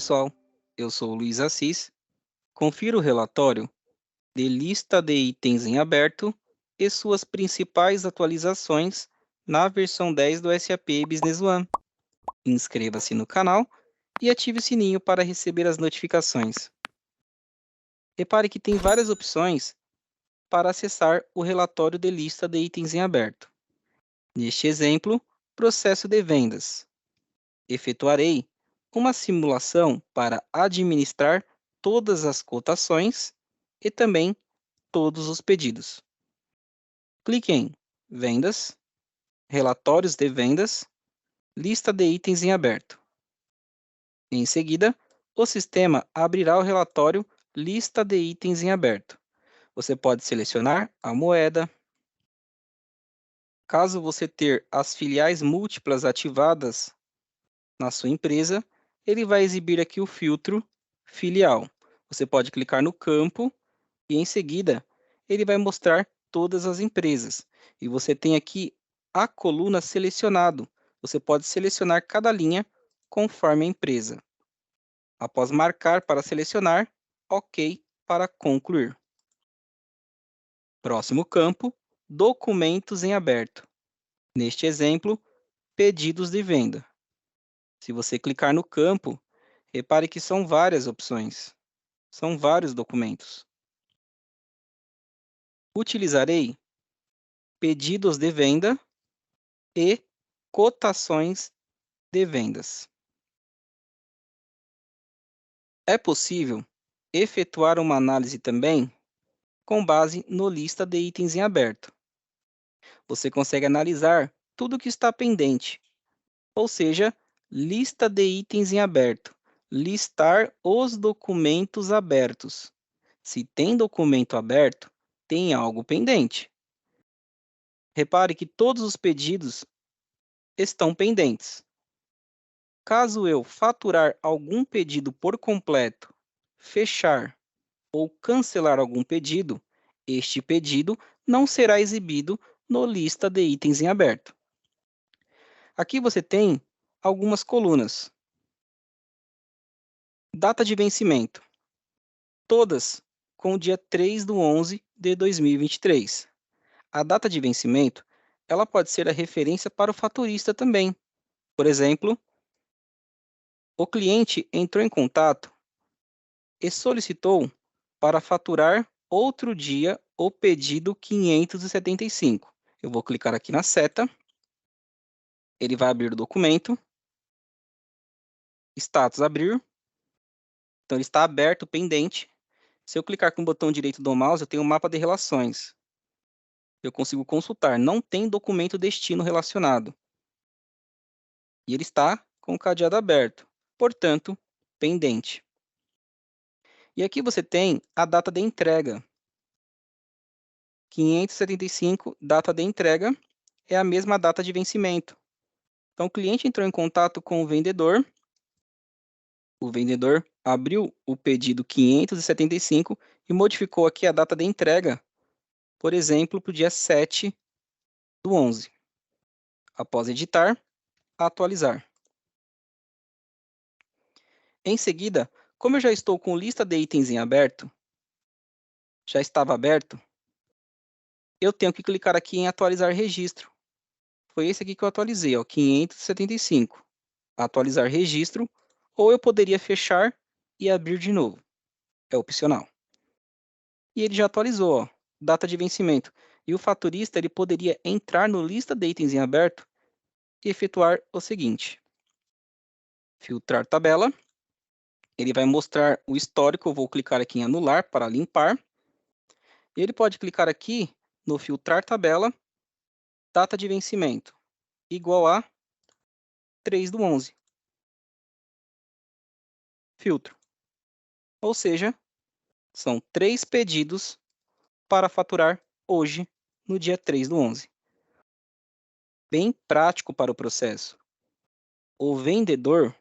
pessoal, eu sou o Luiz Assis. Confira o relatório de lista de itens em aberto e suas principais atualizações na versão 10 do SAP Business One. Inscreva-se no canal e ative o sininho para receber as notificações. Repare que tem várias opções para acessar o relatório de lista de itens em aberto. Neste exemplo, processo de vendas. Efetuarei uma simulação para administrar todas as cotações e também todos os pedidos. Clique em Vendas, Relatórios de Vendas, Lista de itens em aberto. Em seguida, o sistema abrirá o relatório Lista de itens em aberto. Você pode selecionar a moeda. Caso você ter as filiais múltiplas ativadas na sua empresa, ele vai exibir aqui o filtro Filial. Você pode clicar no campo e, em seguida, ele vai mostrar todas as empresas. E você tem aqui a coluna Selecionado. Você pode selecionar cada linha conforme a empresa. Após marcar para selecionar, OK para concluir. Próximo campo, Documentos em aberto. Neste exemplo, pedidos de venda. Se você clicar no campo, repare que são várias opções. São vários documentos. Utilizarei pedidos de venda e cotações de vendas. É possível efetuar uma análise também com base no lista de itens em aberto. Você consegue analisar tudo que está pendente, ou seja, lista de itens em aberto, listar os documentos abertos. Se tem documento aberto, tem algo pendente. Repare que todos os pedidos estão pendentes. Caso eu faturar algum pedido por completo, fechar ou cancelar algum pedido, este pedido não será exibido no lista de itens em aberto. Aqui você tem algumas colunas. Data de vencimento. Todas com o dia 3/11 de 2023. A data de vencimento, ela pode ser a referência para o faturista também. Por exemplo, o cliente entrou em contato e solicitou para faturar outro dia o pedido 575. Eu vou clicar aqui na seta, ele vai abrir o documento, status abrir, então ele está aberto, pendente. Se eu clicar com o botão direito do mouse, eu tenho um mapa de relações. Eu consigo consultar, não tem documento destino relacionado. E ele está com o cadeado aberto, portanto, pendente. E aqui você tem a data de entrega. 575, data de entrega, é a mesma data de vencimento. Então, o cliente entrou em contato com o vendedor abriu o pedido 575 e modificou aqui a data de entrega, por exemplo, para o dia 7/11. Após editar, atualizar. Em seguida, como eu já estou com lista de itens em aberto, já estava aberto, eu tenho que clicar aqui em atualizar registro. Foi esse aqui que eu atualizei, ó, 575. Atualizar registro, ou eu poderia fechar e abrir de novo. É opcional. E ele já atualizou, ó, data de vencimento. E o faturista ele poderia entrar no lista de itens em aberto e efetuar o seguinte. Filtrar tabela. Ele vai mostrar o histórico. Eu vou clicar aqui em anular para limpar. E ele pode clicar aqui no filtrar tabela, data de vencimento, igual a 3/11. Filtro. Ou seja, são 3 pedidos para faturar hoje, no dia 3/11. Bem prático para o processo. O vendedor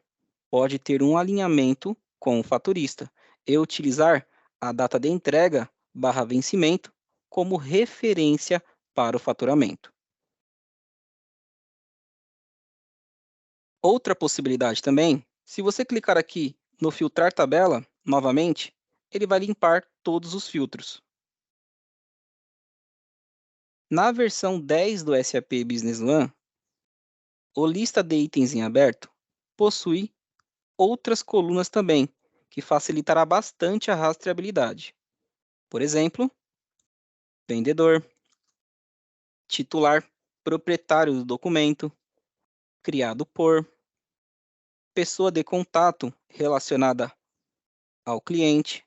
pode ter um alinhamento com o faturista e utilizar a data de entrega / vencimento como referência para o faturamento. Outra possibilidade também, se você clicar aqui No filtrar tabela, novamente, ele vai limpar todos os filtros. Na versão 10 do SAP Business One, o lista de itens em aberto possui outras colunas também, que facilitará bastante a rastreabilidade. Por exemplo, vendedor, titular, proprietário do documento, criado por, pessoa de contato relacionada ao cliente,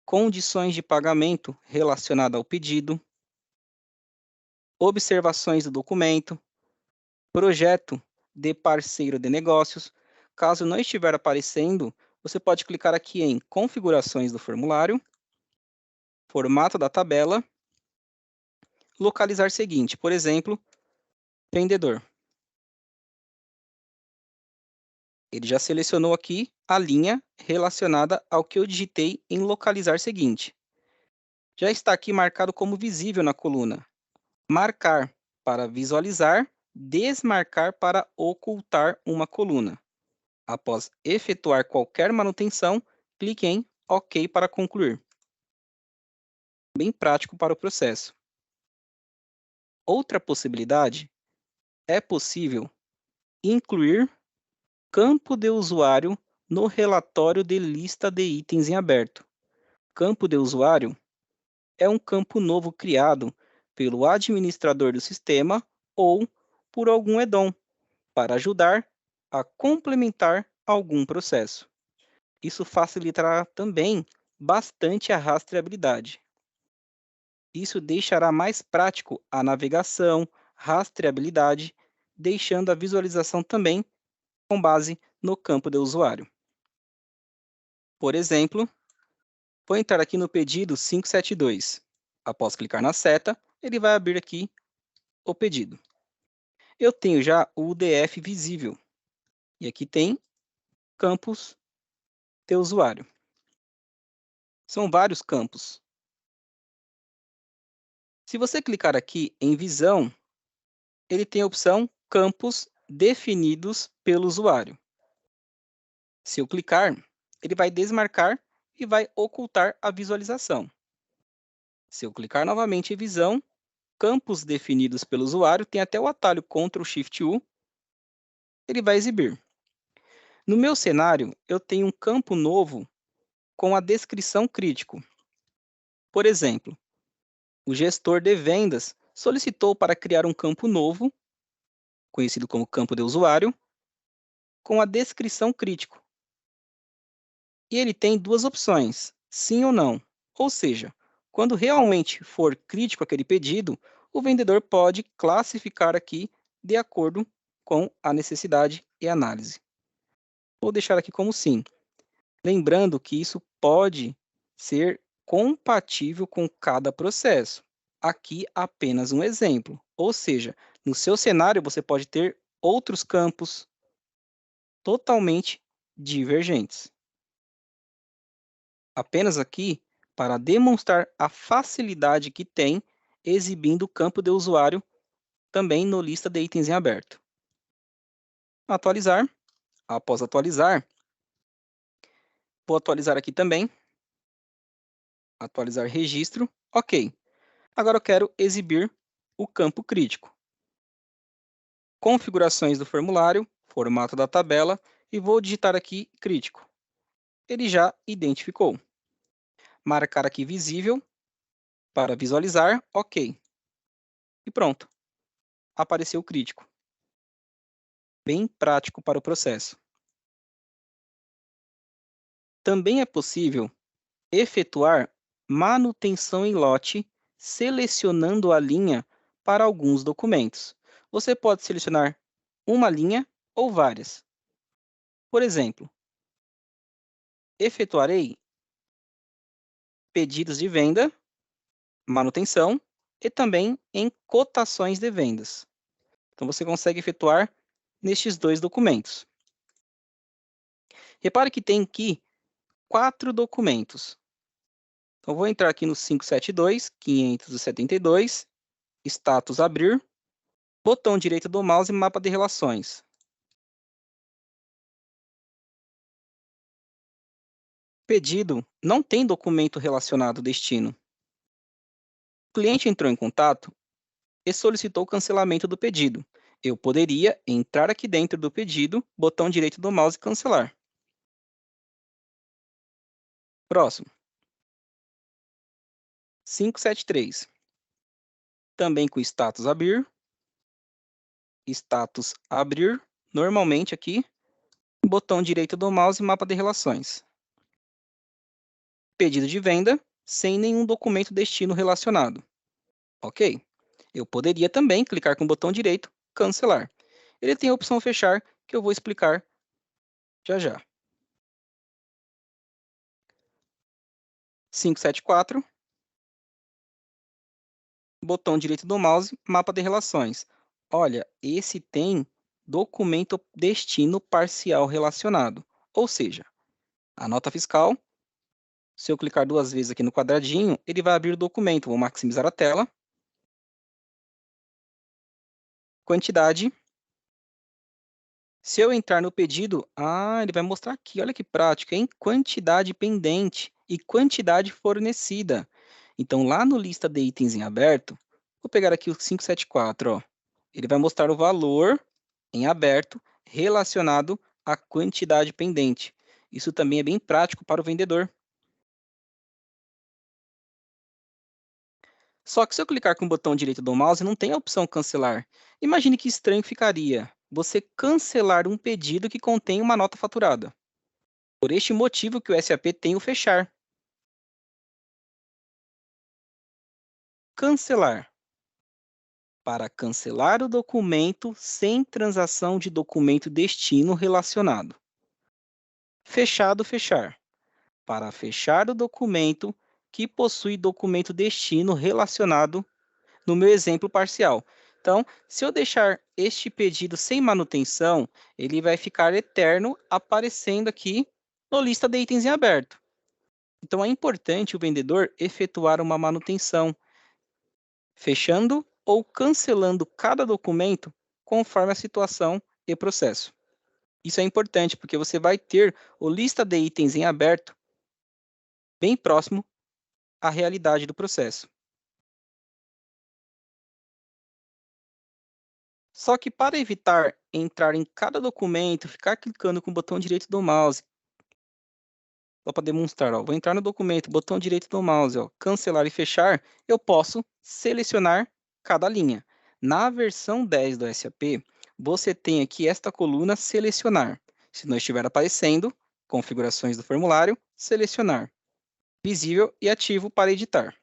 condições de pagamento relacionada ao pedido, observações do documento, projeto de parceiro de negócios. Caso não estiver aparecendo, você pode clicar aqui em configurações do formulário, formato da tabela, localizar seguinte, por exemplo, vendedor. Ele já selecionou aqui a linha relacionada ao que eu digitei em localizar seguinte. Já está aqui marcado como visível na coluna. Marcar para visualizar, desmarcar para ocultar uma coluna. Após efetuar qualquer manutenção, clique em OK para concluir. Bem prático para o processo. Outra possibilidade é possível incluir campo de usuário no relatório de lista de itens em aberto. Campo de usuário é um campo novo criado pelo administrador do sistema ou por algum add-on para ajudar a complementar algum processo. Isso facilitará também bastante a rastreabilidade. Isso deixará mais prático a navegação, rastreabilidade, deixando a visualização também com base no campo de usuário. Por exemplo, vou entrar aqui no pedido 572. Após clicar na seta, ele vai abrir aqui o pedido. Eu tenho já o UDF visível. E aqui tem campos de usuário. São vários campos. Se você clicar aqui em visão, ele tem a opção campos definidos pelo usuário. Se eu clicar, ele vai desmarcar e vai ocultar a visualização. Se eu clicar novamente em visão, campos definidos pelo usuário, tem até o atalho Ctrl Shift U, ele vai exibir. No meu cenário, eu tenho um campo novo com a descrição crítico. Por exemplo, o gestor de vendas solicitou para criar um campo novo, conhecido como campo de usuário, com a descrição crítico. E ele tem duas opções, sim ou não. Ou seja, quando realmente for crítico aquele pedido, o vendedor pode classificar aqui de acordo com a necessidade e análise. Vou deixar aqui como sim. Lembrando que isso pode ser compatível com cada processo. Aqui apenas um exemplo. Ou seja, no seu cenário você pode ter outros campos totalmente divergentes. Apenas aqui para demonstrar a facilidade que tem exibindo o campo de usuário também no lista de itens em aberto. Atualizar. Após atualizar, vou atualizar aqui também. Atualizar registro. Ok. Agora eu quero exibir o campo crítico. Configurações do formulário, formato da tabela e vou digitar aqui crítico. Ele já identificou. Marcar aqui visível para visualizar, ok. E pronto. Apareceu o crítico. Bem prático para o processo. Também é possível efetuar manutenção em lote selecionando a linha para alguns documentos. Você pode selecionar uma linha ou várias. Por exemplo, efetuarei pedidos de venda, manutenção e também em cotações de vendas. Então, você consegue efetuar nestes dois documentos. Repare que tem aqui 4 documentos. Então, vou entrar aqui no 572, 572, status abrir, botão direito do mouse e mapa de relações. pedido não tem documento relacionado ao destino. O cliente entrou em contato e solicitou o cancelamento do pedido. Eu poderia entrar aqui dentro do pedido, botão direito do mouse e cancelar. Próximo. 573. Também com status abrir. Status abrir. Normalmente aqui, botão direito do mouse e mapa de relações. Pedido de venda, sem nenhum documento destino relacionado. Ok. Eu poderia também clicar com o botão direito, cancelar. Ele tem a opção fechar, que eu vou explicar já já. 574. Botão direito do mouse, mapa de relações. Olha, esse tem documento destino parcial relacionado. Ou seja, a nota fiscal, se eu clicar 2 vezes aqui no quadradinho, ele vai abrir o documento. Vou maximizar a tela. Quantidade. Se eu entrar no pedido, ele vai mostrar aqui, olha que prático, hein? Quantidade pendente e quantidade fornecida. Então, lá no lista de itens em aberto, vou pegar aqui o 574, ó. Ele vai mostrar o valor em aberto relacionado à quantidade pendente. Isso também é bem prático para o vendedor. Só que se eu clicar com o botão direito do mouse, não tem a opção cancelar. Imagine que estranho ficaria você cancelar um pedido que contém uma nota faturada. Por este motivo que o SAP tem o fechar. Cancelar. Para cancelar o documento sem transação de documento destino relacionado. Fechado, fechar. Para fechar o documento que possui documento destino relacionado no meu exemplo parcial. Então, se eu deixar este pedido sem manutenção, ele vai ficar eterno aparecendo aqui no lista de itens em aberto. Então, é importante o vendedor efetuar uma manutenção, fechando ou cancelando cada documento conforme a situação e processo. Isso é importante porque você vai ter o lista de itens em aberto bem próximo à realidade do processo. Só que para evitar entrar em cada documento, ficar clicando com o botão direito do mouse, só para demonstrar, ó, vou entrar no documento, botão direito do mouse, ó, cancelar e fechar, eu posso selecionar cada linha. Na versão 10 do SAP, você tem aqui esta coluna selecionar. Se não estiver aparecendo, configurações do formulário, selecionar. Visível e ativo para editar.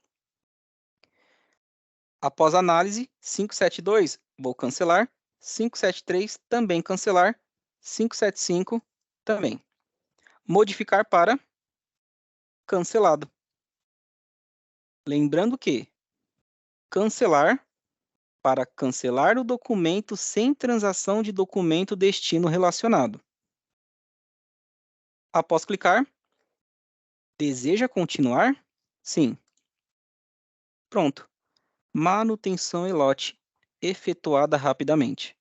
Após análise, 572, vou cancelar. 573, também cancelar. 575, também. Modificar para cancelado. Lembrando que cancelar para cancelar o documento sem transação de documento destino relacionado. Após clicar, deseja continuar? Sim. Pronto. Manutenção e lote efetuada rapidamente.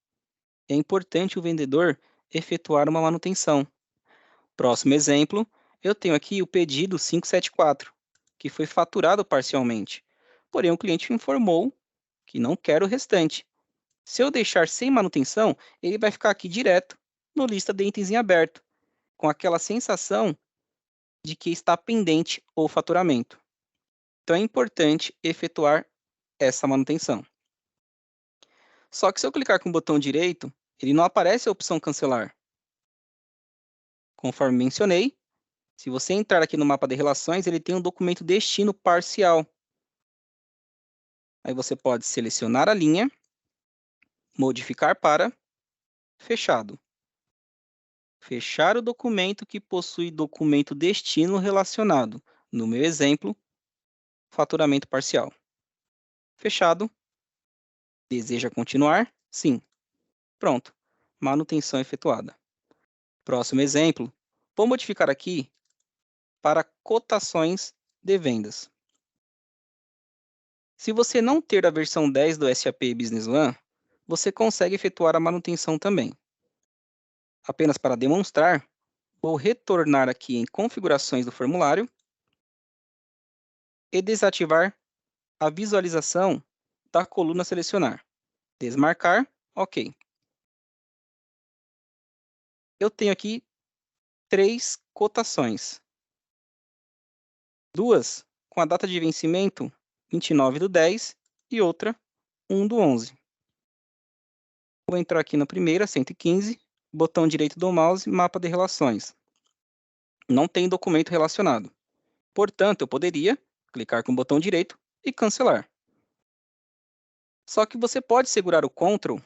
É importante o vendedor efetuar uma manutenção. Próximo exemplo, eu tenho aqui o pedido 574, que foi faturado parcialmente. Porém, o cliente informou que não quer o restante. Se eu deixar sem manutenção, ele vai ficar aqui direto no lista de itens em aberto, com aquela sensação de que está pendente o faturamento. Então, é importante efetuar essa manutenção. Só que se eu clicar com o botão direito, ele não aparece a opção cancelar. Conforme mencionei, se você entrar aqui no mapa de relações, ele tem um documento destino parcial. Aí você pode selecionar a linha, modificar para fechado. Fechar o documento que possui documento destino relacionado. No meu exemplo, faturamento parcial. Fechado. Deseja continuar? Sim. Pronto. Manutenção efetuada. Próximo exemplo. Vou modificar aqui para cotações de vendas. Se você não ter a versão 10 do SAP Business One, você consegue efetuar a manutenção também. Apenas para demonstrar, Vou retornar aqui em configurações do formulário e desativar a visualização da coluna selecionar. Desmarcar, ok. Eu tenho aqui 3 cotações. 2 com a data de vencimento 29/10 e outra 1/11. Vou entrar aqui na primeira, 115, botão direito do mouse, mapa de relações. Não tem documento relacionado. Portanto, eu poderia clicar com o botão direito e cancelar. Só que você pode segurar o Ctrl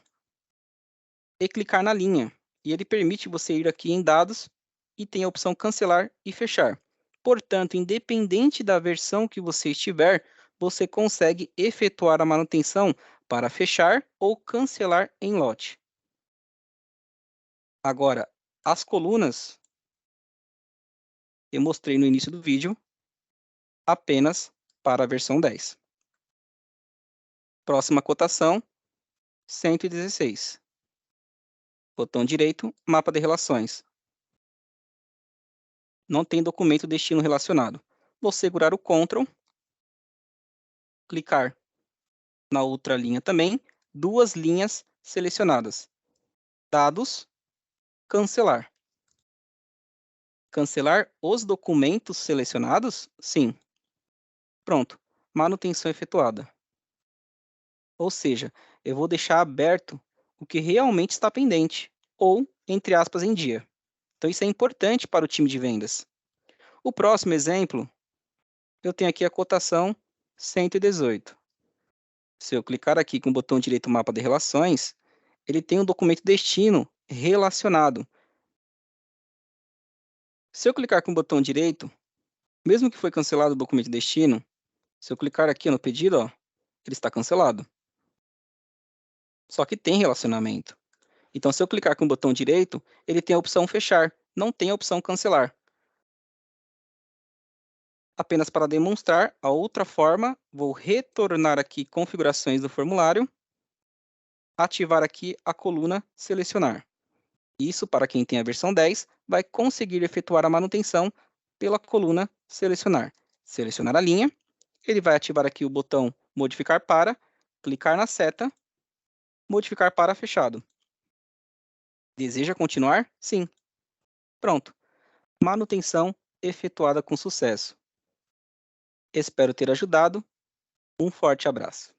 e clicar na linha, e ele permite você ir aqui em dados e tem a opção cancelar e fechar. Portanto, independente da versão que você estiver, você consegue efetuar a manutenção para fechar ou cancelar em lote. Agora, as colunas, eu mostrei no início do vídeo, apenas para a versão 10. Próxima cotação, 116. Botão direito, mapa de relações. Não tem documento destino relacionado. Vou segurar o Ctrl, clicar na outra linha também, 2 linhas selecionadas. Dados, cancelar. Cancelar os documentos selecionados? Sim. Pronto, manutenção efetuada. Ou seja, eu vou deixar aberto o que realmente está pendente, ou, entre aspas, em dia. Então, isso é importante para o time de vendas. O próximo exemplo, eu tenho aqui a cotação 118. Se eu clicar aqui com o botão direito mapa de relações, ele tem um documento destino relacionado. Se eu clicar com o botão direito, mesmo que foi cancelado o documento destino, se eu clicar aqui no pedido, ó, ele está cancelado. Só que tem relacionamento. Então, se eu clicar com o botão direito, ele tem a opção fechar, não tem a opção cancelar. Apenas para demonstrar a outra forma, vou retornar aqui configurações do formulário, ativar aqui a coluna selecionar. Isso, para quem tem a versão 10, vai conseguir efetuar a manutenção pela coluna selecionar. Selecionar a linha, ele vai ativar aqui o botão modificar para, clicar na seta, modificar para fechado. Deseja continuar? Sim. Pronto. Manutenção efetuada com sucesso. Espero ter ajudado. Um forte abraço.